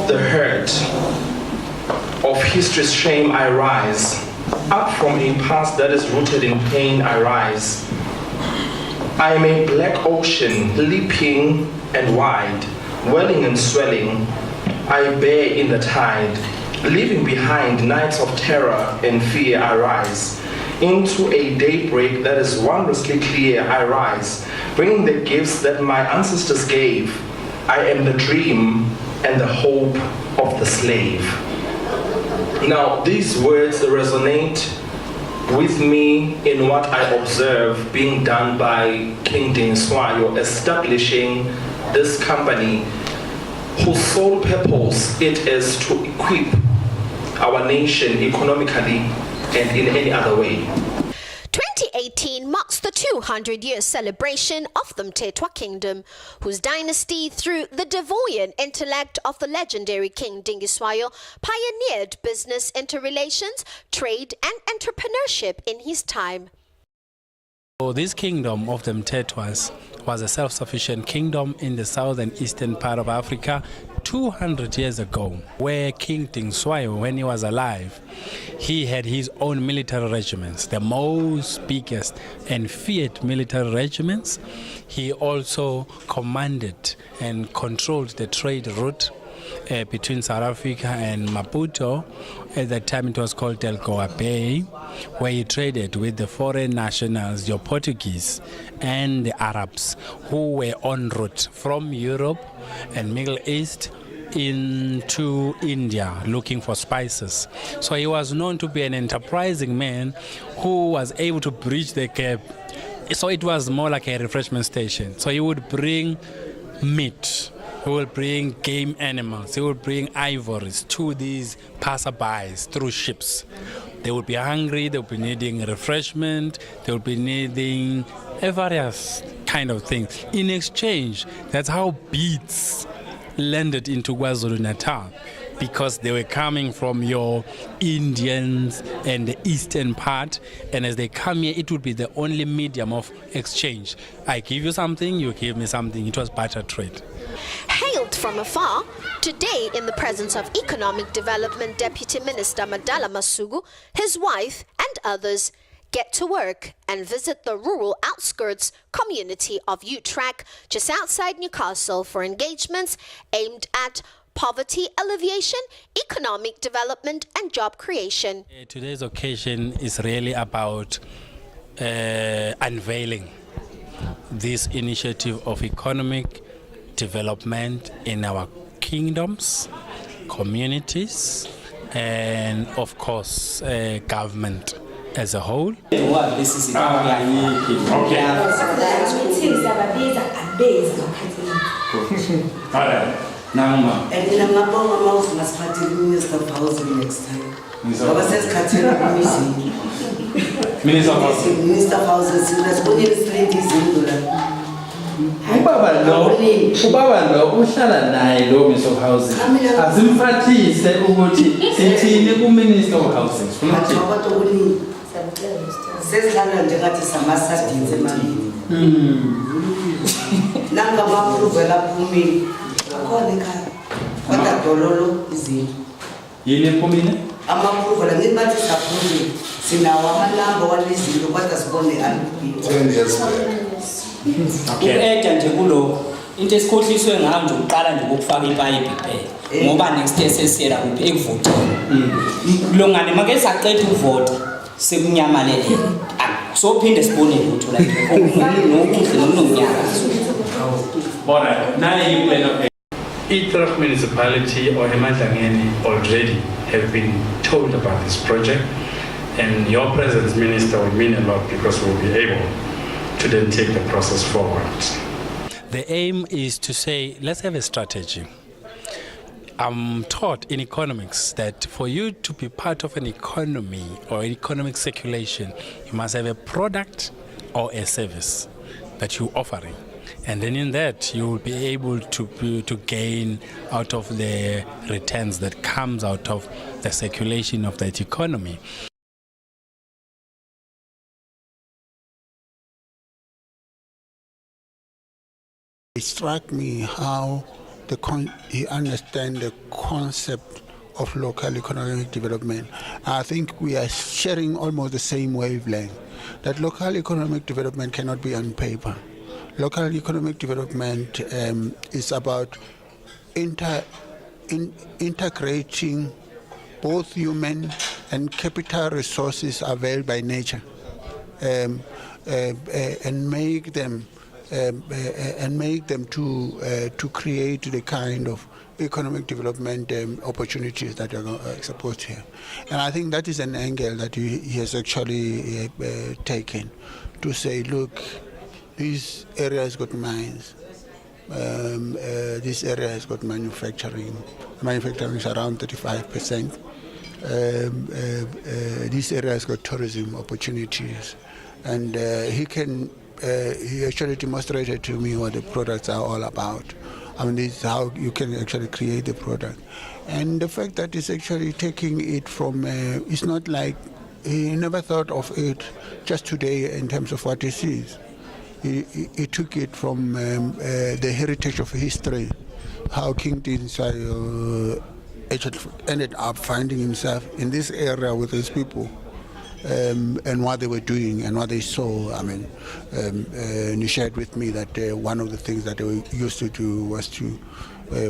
the hurt of history's shame I rise. Up from a past that is rooted in pain I rise. I am a black ocean, leaping and wide, welling and swelling. I bear in the tide, leaving behind nights of terror and fear I rise. Into a daybreak that is wondrously clear I rise, bringing the gifts that my ancestors gave. I am the dream and the hope of the slave. Now, these words resonate with me in what I observe being done by King Likadingiswayo, establishing this company whose sole purpose it is to equip our nation economically and in any other way. 2018 marks the 200-year celebration of the Mthethwa Kingdom, whose dynasty, through the devoyant intellect of the legendary King Likadingiswayo, pioneered business interrelations, trade and entrepreneurship in his time. So this kingdom of the Mthethwas was a self-sufficient kingdom in the southern eastern part of Africa 200 years ago, where King Likadingiswayo, when he was alive, he had his own military regiments, the most biggest and feared military regiments. He also commanded and controlled the trade route between South Africa and Maputo. At that time it was called Delgoa Bay, where he traded with the foreign nationals, the Portuguese and the Arabs, who were en route from Europe and Middle East into India looking for spices. So he was known to be an enterprising man who was able to bridge the gap. So it was more like a refreshment station. So he would bring meat, he will bring game animals, he will bring ivories to these passerbys through ships. They will be hungry, they will be needing refreshment, they will be needing various kind of things. In exchange, that's how beads landed into KwaZulu-Natal, because they were coming from your Indians and the eastern part, and as they come here, it would be the only medium of exchange. I give you something, you give me something. It was barter trade. Hailed from afar, today in the presence of Economic Development Deputy Minister Madala Masuku, his wife and others get to work and visit the rural outskirts community of Utrecht, just outside Newcastle, for engagements aimed at poverty alleviation, economic development and job creation. Today's occasion is really about unveiling this initiative of economic development in our kingdoms, communities, and of course government as a whole. Minister of Housing next time. Minister of Housing, ubaba lo uhlala naye lo Minister of Housing asimfathise ukuthi sithini ku Minister of Housing sesihlala nje ngathi samasadinze emabili nanga ma-approval aphumile akhona ekhaya kodwa dololo izinto yini ephumile ama-approval ngithi bathi saphumile sinawo amalamba walezinto kodwa sibone 10 years Uku-eda nje kulokho into esikhohliswe ngayo nje ukuqala nje ukufaka ipayipi kuphela ngoba next year sesiyela kuphi ekuvoteni kulongane make saqeda ukuvota sekunyamalele sophinde sibone lutho la nokunyaka Bona nayi plan Utrecht municipality or Emadlangeni already have been told about this project, and your presence, Minister, will mean a lot because we'll be able to then take the process forward. The aim is to say, let's have a strategy. I'm taught in economics that for you to be part of an economy or economic circulation, you must have a product or a service that you're offering. And then in that, you will be able to gain out of the returns that comes out of the circulation of that economy. It struck me how he understands the concept of local economic development. I think we are sharing almost the same wavelength, that local economic development cannot be on paper. Local economic development is about integrating both human and capital resources available by nature, and make them to create the kind of economic development opportunities that are supposed here. And I think that is an angle that he has actually taken to say, look, this area has got mines, this area has got manufacturing. Manufacturing is around 35%. This area has got tourism opportunities. And he actually demonstrated to me what the products are all about. I mean, this is how you can actually create the product. And the fact that he's actually taking it from, it's not like he never thought of it just today in terms of what he sees. He took it from the heritage of history, how King Likadingiswayo actually ended up finding himself in this area with his people, and what they were doing and what they saw. I mean, and he shared with me that one of the things that they used to do was to,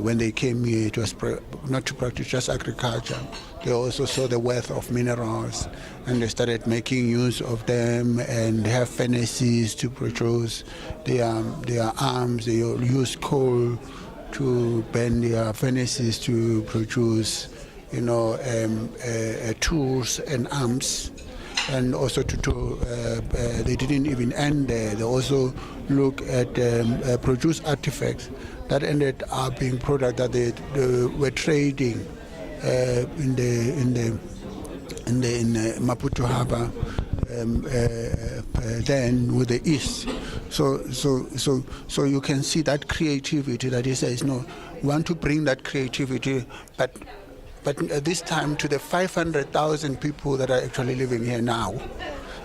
when they came here, it was not to practice just agriculture. They also saw the wealth of minerals, and they started making use of them and have furnaces to produce their arms. They use coal to burn their furnaces to produce, tools and arms. And also they didn't even end there. They also look at produce artifacts that ended up being products that they were trading in Maputo Harbor, then with the East. So you can see that creativity that he says, no, we want to bring that creativity, but this time to the 500,000 people that are actually living here now,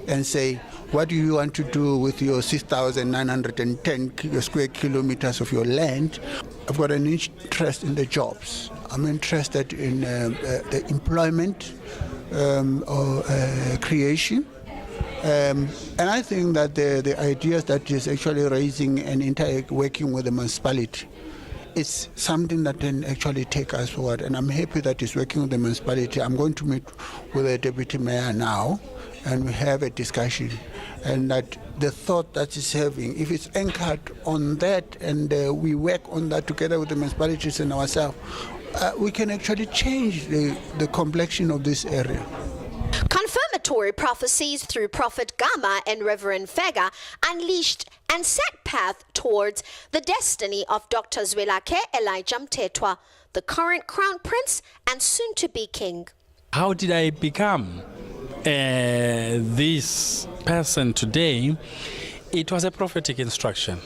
and say, what do you want to do with your 6,910 square kilometers of your land? I've got an interest in the jobs. I'm interested in the employment creation. And I think that the ideas that is actually raising and working with the municipality, it's something that can actually take us forward. And I'm happy that he's working with the municipality. I'm going to meet with the deputy mayor now, and we have a discussion. And that the thought that he's having, if it's anchored on that, and we work on that together with the municipalities and ourselves, we can actually change the complexion of this area. Confirmatory prophecies through Prophet Gama and Reverend Fega unleashed and set path towards the destiny of Dr. Zwelakhe Elijah Mthethwa, the current crown prince and soon-to-be king. How did I become this person today? It was a prophetic instruction.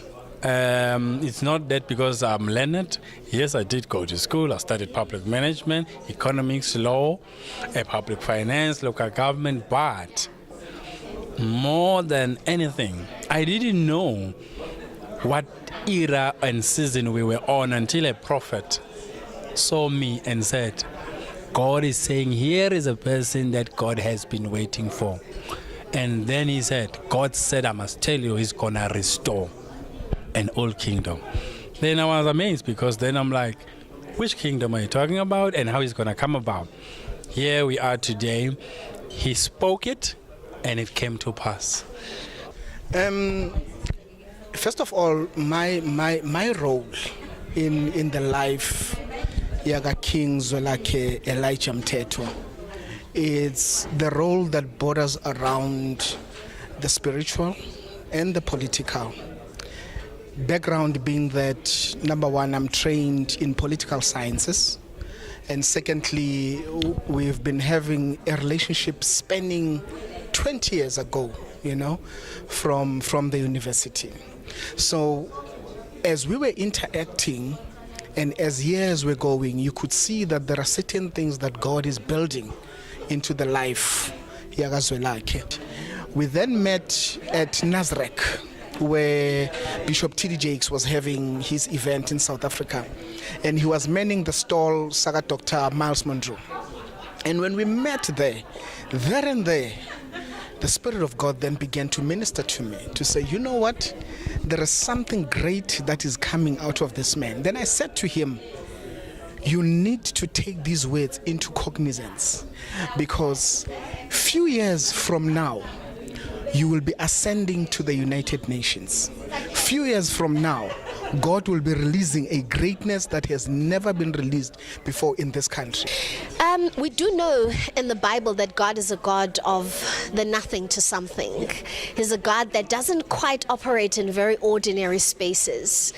It's not that because I'm learned. Yes, I did go to school. I studied public management, economics, law, public finance, local government, but more than anything, I didn't know what era and season we were on until a prophet saw me and said, God is saying, here is a person that God has been waiting for. And then he said, God said, I must tell you, he's going to restore an old kingdom. Then I was amazed, because then I'm like, which kingdom are you talking about and how is it going to come about? Here we are today. He spoke it and it came to pass. First of all, my role in the life Yaga King Zwelakhe Elijah Mthethwa, it's the role that borders around the spiritual and the political. Background being that, number one, I'm trained in political sciences, and secondly, we've been having a relationship spanning 20 years ago, from the university. So as we were interacting and as years were going, you could see that there are certain things that God is building into the life Yaga Zwelakhe. We then met at Nazareth where Bishop TD Jakes was having his event in South Africa, and he was manning the stall, Saga Dr. Miles Monroe. And when we met there and there, the Spirit of God then began to minister to me, to say, you know what, there is something great that is coming out of this man. Then I said to him, you need to take these words into cognizance, because few years from now, you will be ascending to the United Nations. Few years from now, God will be releasing a greatness that has never been released before in this country. We do know in the Bible that God is a God of the nothing to something. He's a God that doesn't quite operate in very ordinary spaces.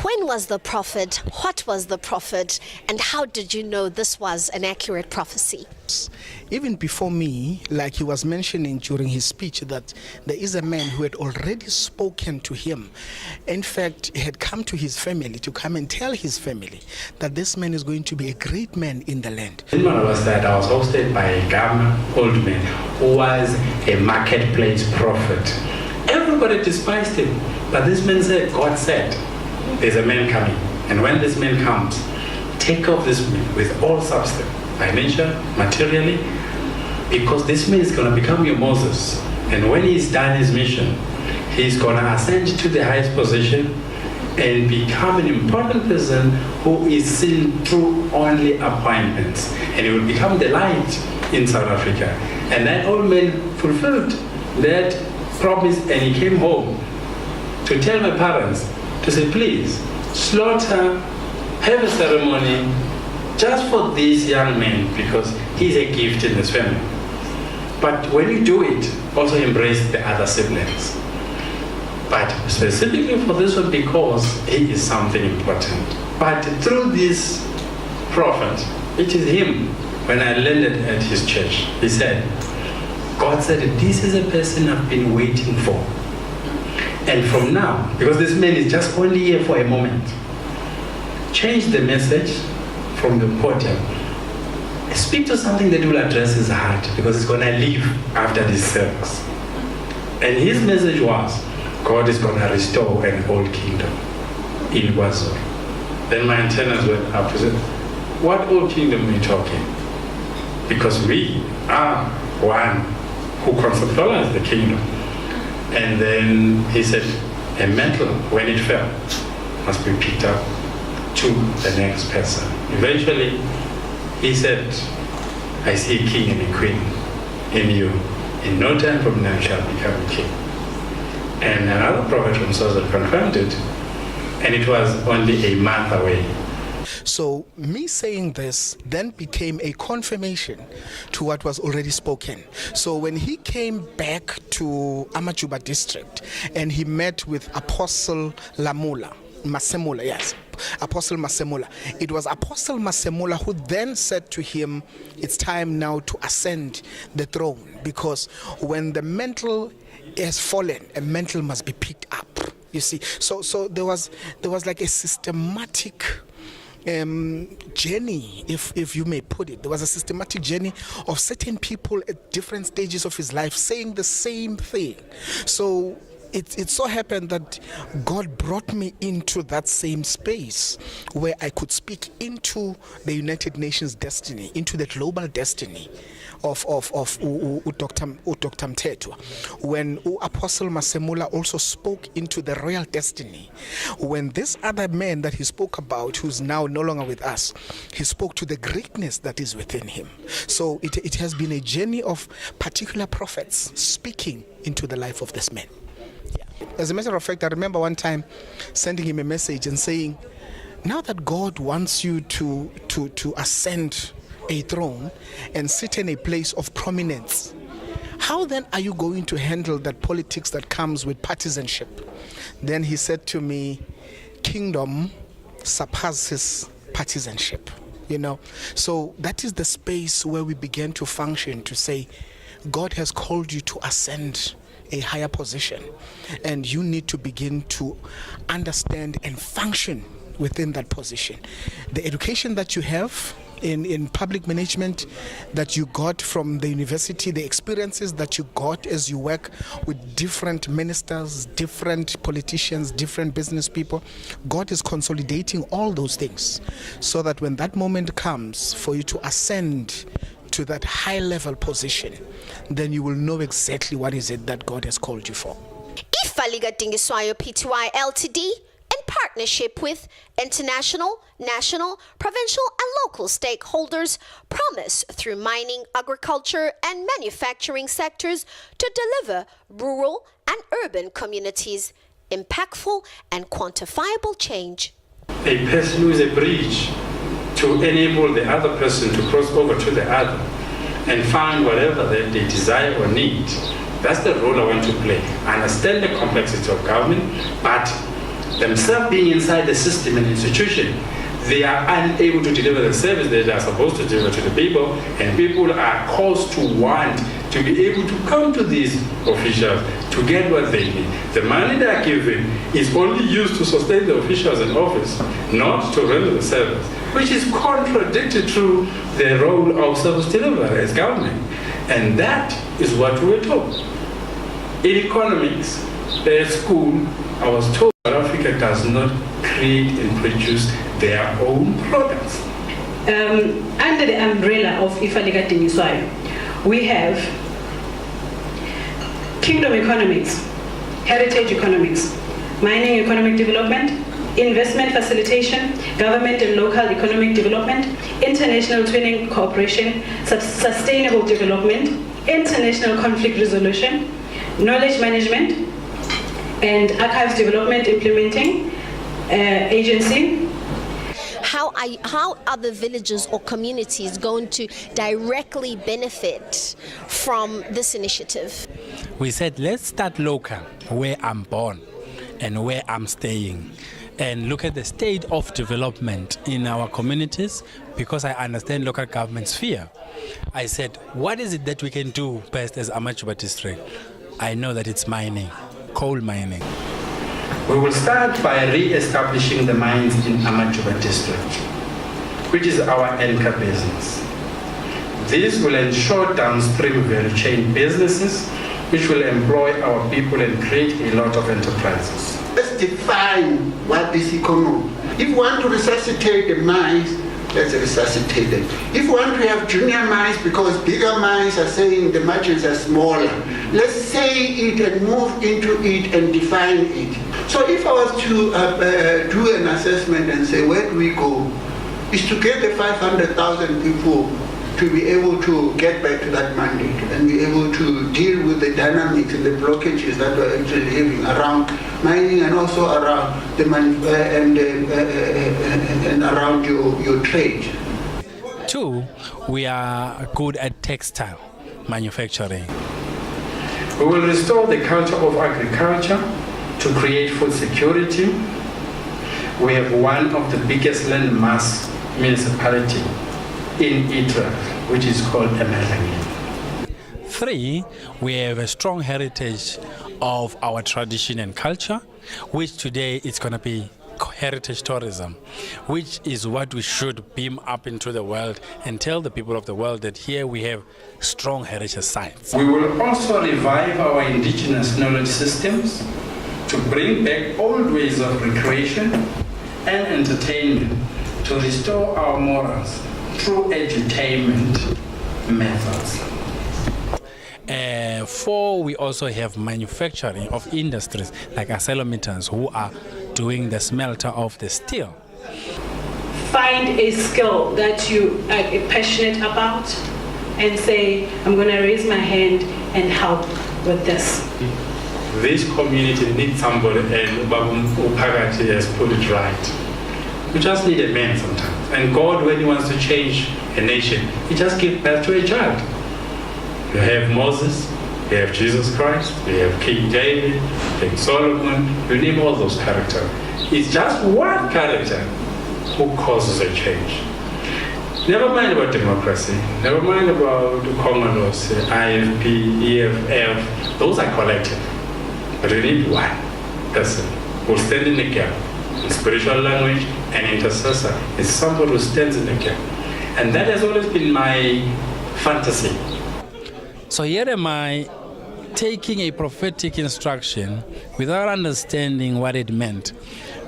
When was the prophet? What was the prophet? And how did you know this was an accurate prophecy? Even before me, like he was mentioning during his speech, that there is a man who had already spoken to him. In fact, he had come to his family to come and tell his family that this man is going to be a great man in the land. Was that I was hosted by a Ghana old man who was a marketplace prophet. Everybody despised him, but this man said, God said, there's a man coming, and when this man comes, take off this man with all substance, financial, materially, because this man is going to become your Moses, and when he's done his mission, he's going to ascend to the highest position and become an important person who is seen through only appointments, and he will become the light in South Africa. And that old man fulfilled that promise, and he came home to tell my parents to say, please slaughter, have a ceremony just for this young man, because he's a gift in this family. But when you do it, also embrace the other siblings. But specifically for this one, because he is something important. But through this prophet, it is him, when I landed at his church, he said, God said, this is a person I've been waiting for. And from now, because this man is just only here for a moment, change the message from the podium. Speak to something that will address his heart, because it's going to leave after this service. And his message was, God is going to restore an old kingdom in Wazor. Then my antennas went up to say, what old kingdom are you talking? Because we are one who conceptualized the kingdom. And then he said, a mantle, when it fell, must be picked up to the next person. Eventually, he said, I see a king and a queen in you. In no time from now, you shall become a king. And another prophet from Sozal confirmed it, and it was only a month away. So me saying this then became a confirmation to what was already spoken. So when he came back to Amajuba district and he met with Apostle Masemula, yes, Apostle Masemula. It was Apostle Masemula who then said to him, it's time now to ascend the throne, because when the mantle has fallen, a mantle must be picked up. You see, so there was like a systematic journey, if you may put it. There was a systematic journey of certain people at different stages of his life saying the same thing. So it so happened that God brought me into that same space where I could speak into the United Nations destiny, into the global destiny of Dr. Mthethwa. When Apostle Masemula also spoke into the royal destiny, when this other man that he spoke about, who's now no longer with us, he spoke to the greatness that is within him. So it has been a journey of particular prophets speaking into the life of this man. Yeah. As a matter of fact, I remember one time sending him a message and saying, now that God wants you to ascend a throne and sit in a place of prominence, how then are you going to handle that politics that comes with partisanship? Then he said to me, kingdom surpasses partisanship. You know, so that is the space where we began to function, to say, God has called you to ascend a higher position, and you need to begin to understand and function within that position. The education that you have, in public management that you got from the university, the experiences that you got as you work with different ministers, different politicians, different business people. God is consolidating all those things so that when that moment comes for you to ascend to that high level position, then you will know exactly what is it that God has called you for. Likadingiswayo PTY LTD, in partnership with international, national, provincial and local stakeholders, promise through mining, agriculture and manufacturing sectors to deliver rural and urban communities impactful and quantifiable change. A person who is a bridge to enable the other person to cross over to the other and find whatever that they desire or need. That's the role I want to play. I understand the complexity of government, but themselves being inside the system and institution, they are unable to deliver the service that they are supposed to deliver to the people, and people are caused to want to be able to come to these officials to get what they need. The money they are given is only used to sustain the officials in office, not to render the service, which is contradictory to the role of service delivery as government. And that is what we were told. In economics, at school, I was told that Africa does not create and produce their own products. Under the umbrella of Likadingiswayo, we have kingdom economics, heritage economics, mining economic development, investment facilitation, government and local economic development, international twinning cooperation, sustainable development, international conflict resolution, knowledge management, and archives development implementing agency. How are the villages or communities going to directly benefit from this initiative? We said, let's start local, where I'm born and where I'm staying, and look at the state of development in our communities, because I understand local government's fear. I said, what is it that we can do best as Amachuba district? I know that it's mining, coal mining. We will start by re-establishing the mines in Amachuba district, which is our anchor business. This will ensure downstream value chain businesses, which will employ our people and create a lot of enterprises. Let's define what is economy. If we want to resuscitate the mines, let's resuscitate them. If we want to have junior mines because bigger mines are saying the margins are smaller, let's say it and move into it and define it. So if I was to do an assessment and say, where do we go? Is to get the 500,000 people to be able to get back to that mandate and be able to deal with the dynamics and the blockages that we're actually having around mining and also around the and around your trade. 2, we are good at textile manufacturing. We will restore the culture of agriculture to create food security. We have one of the biggest land mass municipality in Israel, which is called Emelangeni. 3, we have a strong heritage of our tradition and culture, which today is going to be heritage tourism, which is what we should beam up into the world and tell the people of the world that here we have strong heritage sites. We will also revive our indigenous knowledge systems to bring back old ways of recreation and entertainment, to restore our morals through edutainment methods. 4, we also have manufacturing of industries like accelerometers who are doing the smelter of the steel. Find a skill that you are passionate about and say, I'm going to raise my hand and help with this. This community needs somebody, and Upagati has put it right. We just need a man sometimes. And God, when he wants to change a nation, he just gives birth to a child. You have Moses, you have Jesus Christ, you have King David, King Solomon, you name all those characters. It's just one character who causes a change. Never mind about democracy, never mind about Comoros, IFP, EFF, those are collective. But we need one person who stands in the gap. In spiritual language, an intercessor is somebody who stands in the gap. And that has always been my fantasy. So here am I taking a prophetic instruction without understanding what it meant.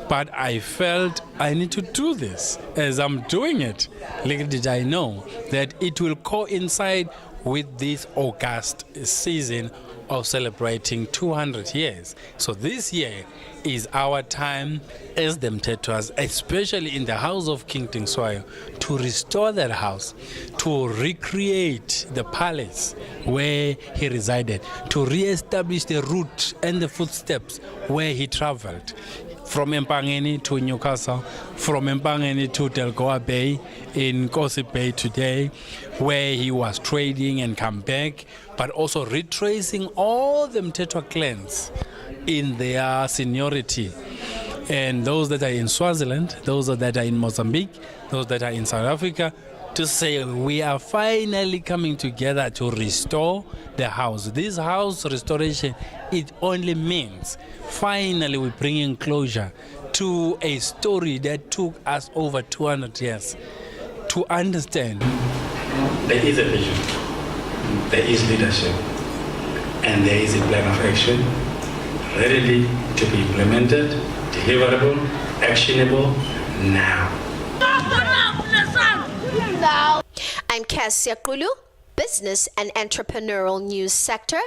But I felt I need to do this. As I'm doing it, little did I know that it will coincide with this August season of celebrating 200 years. So this year is our time as the Mthethwas, especially in the house of King Dingiswayo, to restore that house, to recreate the palace where he resided, to re-establish the route and the footsteps where he traveled. From Mpangeni to Newcastle, from Mpangeni to Delgoa Bay in Kosi Bay today, where he was trading and come back, but also retracing all the Mthethwa clans in their seniority. And those that are in Swaziland, those that are in Mozambique, those that are in South Africa, to say we are finally coming together to restore the house. This house restoration, it only means finally we're bringing closure to a story that took us over 200 years to understand. There is a vision, there is leadership, and there is a plan of action ready to be implemented, deliverable, actionable now. I'm Cassia Kulu, Business and Entrepreneurial News Sector,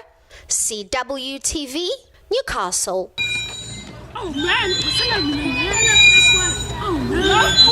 CWTV, Newcastle. Oh man, oh no.